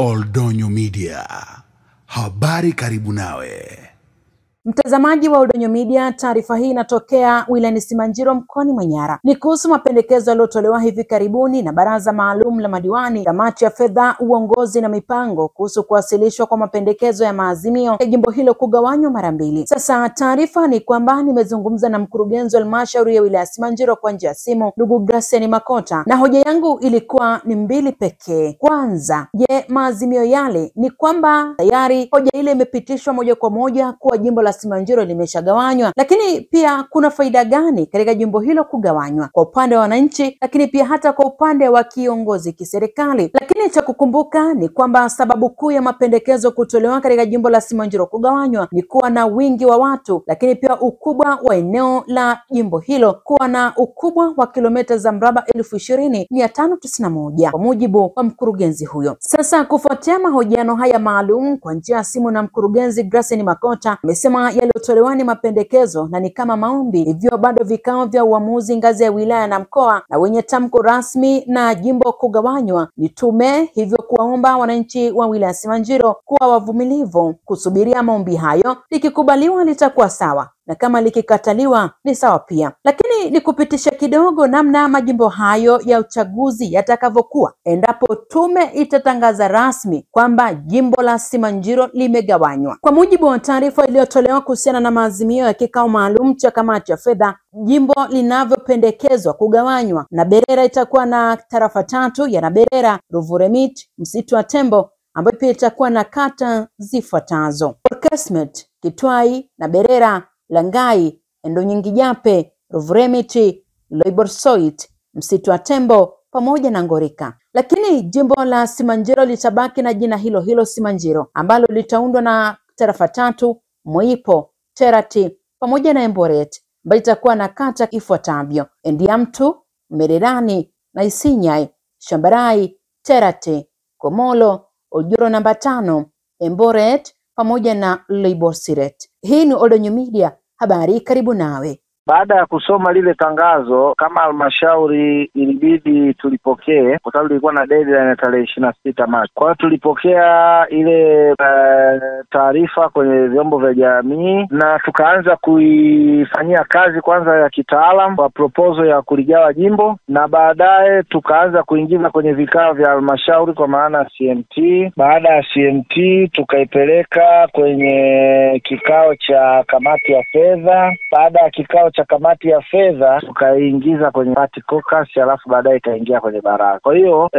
Oldonyo Media. Habari karibu nawe. Mtazamaji wa Oldonyo Media, taarifa hii inatokea wilayani Simanjiro mkoani Manyara. Ni kuhusu mapendekezo yaliyotolewa hivi karibuni na Baraza Maalum la Madiwani, Kamati ya Fedha, Uongozi na Mipango kuhusu kuwasilishwa kwa mapendekezo ya maazimio ya jimbo hilo kugawanywa mara mbili. Sasa taarifa ni kwamba nimezungumza na mkurugenzi wa halmashauri ya wilaya Simanjiro kwa njia ya simu, ndugu Grace Makota, na hoja yangu ilikuwa ni mbili pekee. Kwanza, je, maazimio yale ni kwamba tayari hoja ile imepitishwa moja kwa moja kuwa jimbo la Simanjiro limeshagawanywa, lakini pia kuna faida gani katika jimbo hilo kugawanywa kwa upande wa wananchi, lakini pia hata kwa upande wa kiongozi kiserikali. Lakini cha kukumbuka ni kwamba sababu kuu ya mapendekezo kutolewa katika jimbo la Simanjiro kugawanywa ni kuwa na wingi wa watu, lakini pia ukubwa wa eneo la jimbo hilo kuwa na ukubwa wa kilomita za mraba 20,591 kwa mujibu wa mkurugenzi huyo. Sasa kufuatia mahojiano haya maalum kwa njia ya simu na mkurugenzi Grace Makota, amesema yaliyotolewa ni mapendekezo na ni kama maombi, hivyo bado vikao vya uamuzi ngazi ya wilaya na mkoa na wenye tamko rasmi na jimbo kugawanywa ni tume, hivyo kuwaomba wananchi wa wilaya Simanjiro kuwa wavumilivu kusubiria maombi hayo. Likikubaliwa litakuwa sawa, na kama likikataliwa ni sawa pia. Lakini ni kupitisha kidogo namna majimbo hayo ya uchaguzi yatakavyokuwa endapo tume itatangaza rasmi kwamba jimbo la Simanjiro limegawanywa. Kwa mujibu wa taarifa iliyotolewa kuhusiana na maazimio ya kikao maalum cha Kamati ya Fedha, jimbo linavyopendekezwa kugawanywa, Naberera itakuwa na tarafa 3 ya Naberera, Ruvuremiti, Msitu wa Tembo, ambayo pia itakuwa na kata zifuatazo: Orkesmet, Kitwai, Naberera, Langai, Endonyigijape, Ruvuremiti, Loiborsoit, Msitu wa Tembo pamoja na Ngorika. Lakini jimbo la Simanjiro litabaki na jina hilo hilo Simanjiro, ambalo litaundwa na tarafa 3: Moipo, Terati pamoja na Emboret, ambayo itakuwa na kata ifuatavyo: Endiamtu, Mererani na Isinyai, Shambarai, Terati, Komolo, Ojuro namba 5, Emboret pamoja na Loiborsiret. Hii ni Oldonyo Media, habari karibu nawe. Baada ya kusoma lile tangazo, kama halmashauri ilibidi tulipokee, kwa sababu lilikuwa na deadline ya tarehe 26 Machi. Kwa hiyo tulipokea ile taarifa kwenye vyombo vya jamii na tukaanza kuifanyia kazi kwanza ya kitaalamu kwa proposal ya kuligawa jimbo, na baadaye tukaanza kuingiza kwenye vikao vya halmashauri kwa maana CMT. Baada ya CMT tukaipeleka kwenye kikao cha kamati ya fedha. Baada ya kikao cha kamati ya fedha tukaingiza kwenye party caucus, alafu baadaye ikaingia kwenye baraza. Kwa hiyo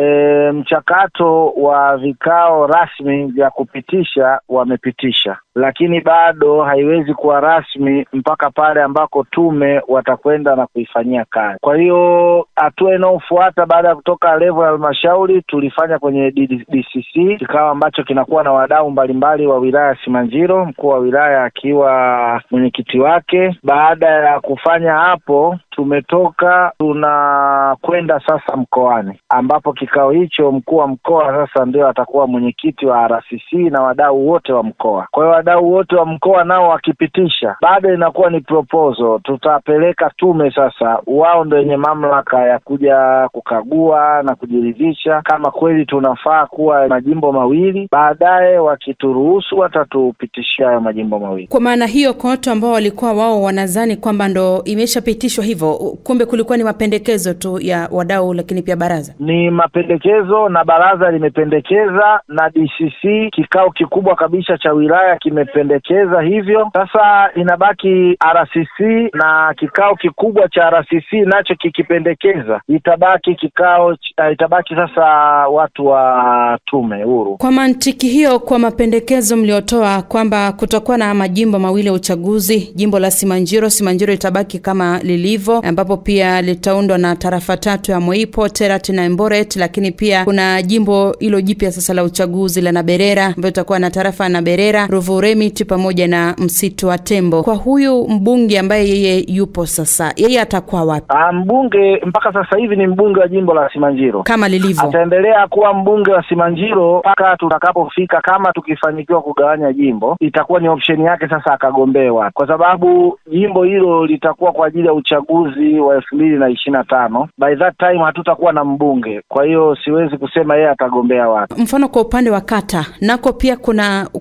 mchakato wa vikao rasmi vya kupitisha wamepitisha, lakini bado haiwezi kuwa rasmi mpaka pale ambako tume watakwenda na kuifanyia kazi. Kwa hiyo hatua inayofuata baada ya kutoka level ya halmashauri tulifanya kwenye DCC, kikao ambacho kinakuwa na wadau mbalimbali wa wilaya Simanjiro, mkuu wa wilaya akiwa mwenyekiti wake. Baada ya kufanya hapo, tumetoka tunakwenda sasa mkoani, ambapo kikao hicho mkuu wa mkoa sasa ndio atakuwa mwenyekiti wa RCC na wadau wote wa mkoa. Kwa hiyo wadau wote wa mkoa nao wakipitisha, baada inakuwa ni proposal, tutapeleka tume sasa, wao ndio wenye mamlaka ya kuja kukagua na kujiridhisha kama kweli tunafaa kuwa majimbo mawili. Baadaye wakituruhusu watatupitishia hayo majimbo mawili. Kwa maana hiyo kote ambao walikuwa wao wanadhani kwamba ndo imeshapitishwa hivyo, kumbe kulikuwa ni mapendekezo tu ya wadau, lakini pia baraza ni mapendekezo na baraza limependekeza na DCC kikao kikubwa kabisa cha wilaya kimependekeza hivyo. Sasa inabaki RCC na kikao kikubwa cha RCC nacho kikipendekeza, itabaki sasa watu wa tume huru. Kwa mantiki hiyo, kwa mapendekezo mliotoa kwamba kutakuwa na majimbo mawili ya uchaguzi, jimbo la Simanjiro itabaki kama lilivyo, ambapo pia litaundwa na tarafa 3 ya Moipo, Terati na Emboret, lakini pia kuna jimbo hilo jipya sasa la uchaguzi la Naberera, ambayo itakuwa na tarafa na Naberera, Ruvuremiti pamoja na Msitu wa Tembo. Kwa huyu mbunge ambaye yeye yupo sasa, yeye atakuwa wapi? Mbunge mpaka sasa hivi ni mbunge wa jimbo la Simanjiro kama lilivyo. Ataendelea kuwa mbunge wa Simanjiro mpaka tutakapofika, kama tukifanikiwa kugawanya jimbo, itakuwa ni option yake sasa akagombea, kwa sababu jimbo hilo litakuwa kwa ajili ya uchaguzi wa 2025. By that time hatutakuwa na mbunge, kwa hiyo siwezi kusema yeye atagombea wapi. Mfano kwa upande wa kata, nako pia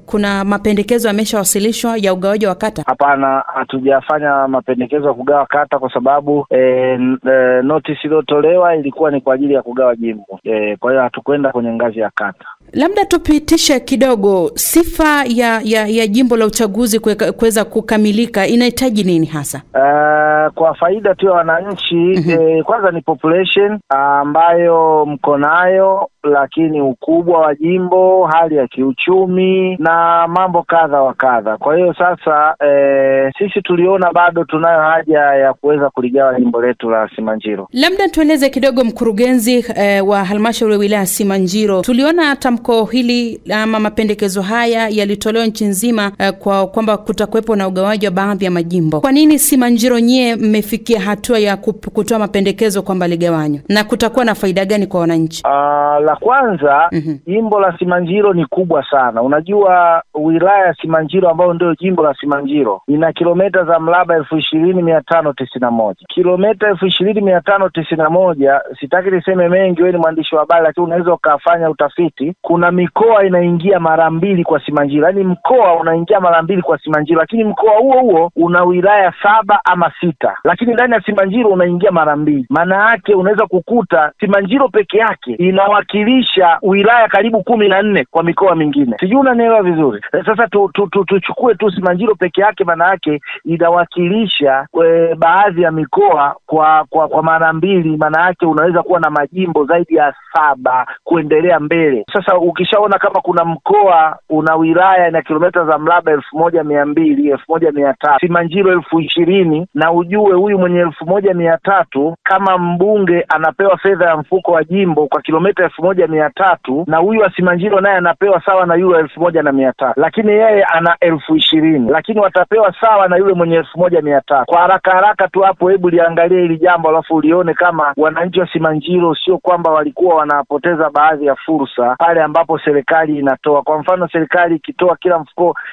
kuna mapendekezo yameshawasilishwa ya ugawaji wa kata? Hapana, hatujafanya mapendekezo ya kugawa kata kwa sababu notice iliyotolewa ilikuwa ni kwa ajili ya kugawa jimbo. Kwa hiyo hatukwenda kwenye ngazi ya kata. Labda tupitishe kidogo sifa ya jimbo la uchaguzi kuweza kukamilika inahitaji nini hasa? Kwa faida tu ya wananchi, kwanza ni population ambayo mko nayo, lakini ukubwa wa jimbo, hali ya kiuchumi na mambo kadha wa kadha. Kwa hiyo sasa sisi tuliona bado tunayo haja ya kuweza kuligawa jimbo letu la Simanjiro. Labda tueleze kidogo mkurugenzi wa halmashauri ya wilaya Simanjiro, tuliona tamko hili ama mapendekezo haya yalitolewa nchi nzima kwamba kutakuwepo na ugawaji wa baadhi ya majimbo. Kwa nini Simanjiro nyie mmefikia hatua ya kutoa mapendekezo kwamba ligawanywe, na kutakuwa na faida gani kwa wananchi? La kwanza, jimbo la Simanjiro ni kubwa sana. Unajua wilaya ya Simanjiro ambayo ndio jimbo la Simanjiro ina kilomita za mraba 20,591. Kilomita 20,591, sitaki niseme mengi, wewe ni mwandishi wa habari lakini unaweza ukafanya utafiti. Kuna mikoa inaingia mara 2 kwa Simanjiro. Yaani mkoa unaingia mara 2 kwa Simanjiro, lakini mkoa huo una wilaya 7 ama 6. Lakini ndani ya Simanjiro unaingia mara 2. Maana yake unaweza kukuta Simanjiro peke yake inawakilisha wilaya karibu 14 kwa mikoa mingine. Sijui unanielewa vizuri. Sasa tuchukue tu Simanjiro peke yake, maana yake inawakilisha baadhi ya mikoa kwa mara 2. Maana yake unaweza kuwa na majimbo zaidi ya 7 kuendelea mbele. Sasa ukishaona kama kuna mkoa una wilaya na kilomita za mraba 1,200, 1,300, Simanjiro 20,000, na ujue huyu mwenye 1,300 kama mbunge anapewa fedha ya mfuko wa jimbo kwa kilomita 1,300, na huyu wa Simanjiro naye anapewa sawa na yule 1,300, lakini yeye ana 20,000, lakini watapewa sawa na yule mwenye 1,300. Kwa haraka tu hapo, hebu liangalie hili jambo alafu ulione kama wananchi wa Simanjiro sio kwamba walikuwa wanapoteza baadhi ya fursa pale ambapo serikali inatoa. Kwa mfano serikali ikitoa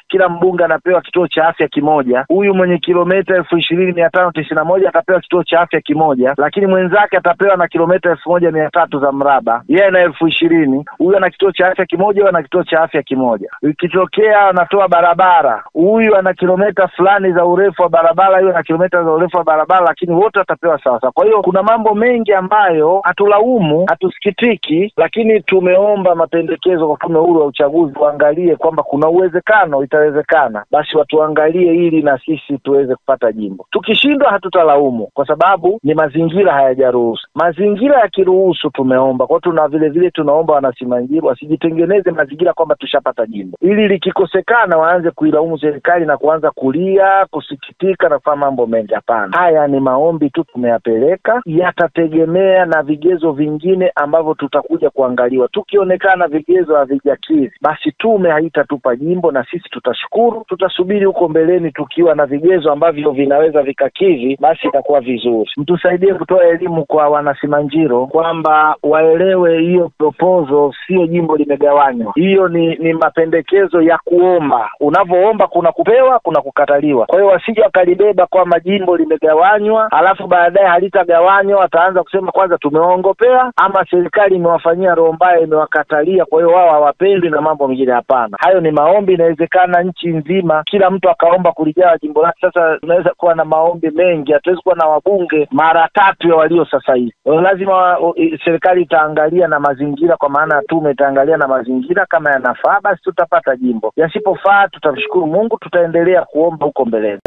kila mbunge anapewa kituo cha afya kimoja. Huyu mwenye kilomita 20,591 atapewa kituo cha afya kimoja, lakini mwenzake atapewa na kilomita 1,300 za mraba. Yeye na 20,000, huyu ana kituo cha afya kimoja, huyu ana kituo cha afya kimoja. Ikitokea anatoa barabara, huyu ana kilomita fulani za urefu wa barabara, huyu ana kilomita za urefu wa barabara, lakini wote watapewa sawa sawa. Kwa hiyo kuna mambo mengi ambayo hatulaumu, hatusikitiki, lakini tumeomba mapendekezo kwa Tume Huru ya Uchaguzi waangalie kwamba kuna uwezekano, itawezekana, basi watuangalie ili na sisi tuweze kupata jimbo. Tukishindwa hatutalaumu kwa sababu ni mazingira hayajaruhusu. Mazingira yakiruhusu tumeomba. Kwa hiyo vile tunaomba wana Simanjiro wasijitengeneze mazingira kwamba tushapata jimbo, ili likikosekana waanze kuilaumu serikali na kuanza kulia, kusikitika na kufanya mambo mengi. Hapana, haya ni maombi tu tumeyapeleka, yatategemea na vigezo vingine ambavyo tutakuja kuangaliwa. Tukionekana vigezo havijakidhi, basi tume haitatupa jimbo na sisi tutashukuru. Tutasubiri huko mbeleni tukiwa na vigezo ambavyo vinaweza vikakidhi, basi itakuwa vizuri. Mtusaidie kutoa elimu kwa wana Simanjiro kwamba waelewe hiyo proposal sio jimbo limegawanywa. Hiyo ni mapendekezo ya kuomba. Unavyoomba kuna kupewa, kuna kukataliwa. Kwa hiyo wasije wakalibeba kwamba jimbo limegawanywa alafu baadaye halitagawanywa wataanza kusema kwanza tumeongopea ama serikali imewafanyia roho mbaya, imewakatalia, kwa hiyo wao hawapendi na mambo mengine. Hapana, hayo ni maombi. Inawezekana nchi nzima kila mtu akaomba kuligawa jimbo lake. Sasa tunaweza kuwa na maombi mengi, hatuwezi kuwa na wabunge mara 3 ya walio sasa hivi. Lazima serikali itaangalia na mazingira, kwa maana tume itaangalia na mazingira. Kama yanafaa basi tutapata jimbo, yasipofaa tutamshukuru Mungu, tutaendelea kuomba huko mbele.